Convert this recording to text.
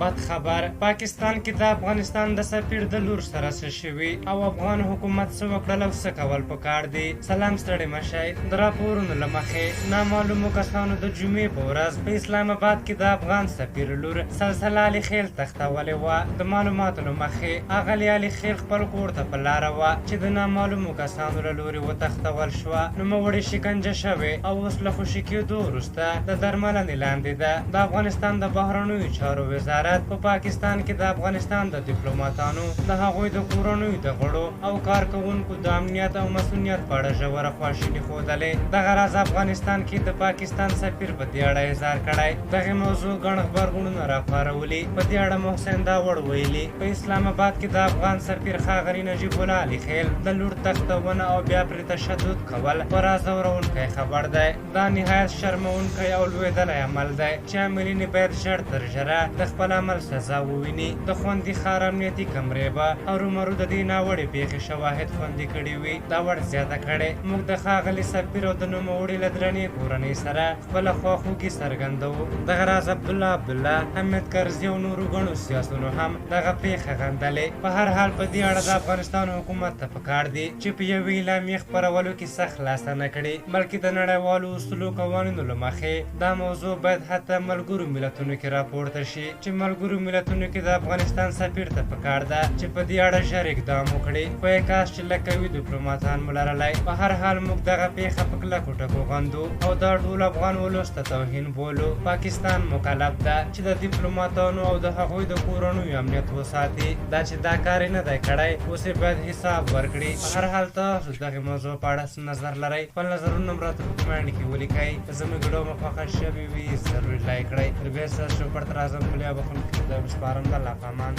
بد خبر پاکستان کې د افغانستان د سفیر د لور سره څه شوي او افغان حکومت څه وکړل او څه کول پکار دي. سلام ستړي مشئ. د راپورونو له مخې نامعلومو کسانو د جمعې په ورځ په اسلام آباد کې د افغان سفیر لور سلسله علي خیل تختولې وه. د معلوماتو له مخې اغلې علي خیل خپل کور ته په لاره وه چې د نامعلومو کسانو له لورې وتښتول شوه. نوموړې شکنجه شوې او اوس له خوشي کېدو وروسته د درملنې لاندې ده. د افغانستان د بهرنیو چارو وزارت په پاکستان کې د افغانستان د ډیپلوماتانو د هغوی د کورنیو د غړو او کارکوونکو د امنیت او مسؤلیت په اړه ژوره خواشیني ښودلې. دغه راز افغانستان کې د پاکستان سفیر په دې اړه اظهار کړی. دغې موضوع ګڼ غبرګونونه راپارولي. په دې اړه محسن داوړ ویلي په اسلام آباد کې د افغان سفیر ښاغلي نجیب الله علي خیل د لور تښتونه او بیا پرې تشدد کول خورا ځورونکی خبر دی. دا نهایت شرمونکی او لویدلی عمل دی چې عاملین باید ژر تر ژره د خپل عمل سزا وویني. د خوندي ښار امنیتي کمرې به هرومرو د دې ناوړې پیښې شواهد خوندي کړي وي. دا وړ زیاته کړې موږ د ښاغلي سفیر او د نوموړي له درنې کورنۍ سره خپله خواخوږي څرګندوو. دغه راز عبدالله حمید کرزي او نورو ګڼو سیاسونو هم دغه پیښه غندلې. په هر حال په دې اړه د افغانستان حکومت ته پکار دي چې په یوې اعلامیې خپرولو کې سخت لاس نه کړي بلکې د نړیوالو اصولو قوانینو له مخې دا موضوع باید حتی ملګرو ملتونو کې راپورته شي چې ملګرو ملتونو کې د افغانستان سفیر ته پکار ده چې په دې اړه ژر اقدام وکړي. خو یې کاش چې لکوي ډیپلوماتان مو لرلی. په هر حال موږ دغه پیښه په کلکو ټکو غندو او دا ټول افغان ولس ته توهین بولو. پاکستان مکلف ده چې د ډیپلوماتانو او د هغوی د کورنیو امنیت وساتي. دا چې دا کار یې نه دی کړی اوس یې باید حساب ورکړي. په هر حال تاسو دغې موضوع په اړه څه نظر لرئ؟ خپل نظرونه هم راته په کمنټ کې ولیکئ. که زموږ ویډیو مو خوښه شوې وي ضرور لایک کړئ. تر بیا ستاسو پر تر اعظم پلیا بخښونکي خدای وسپارم. د الله په امان.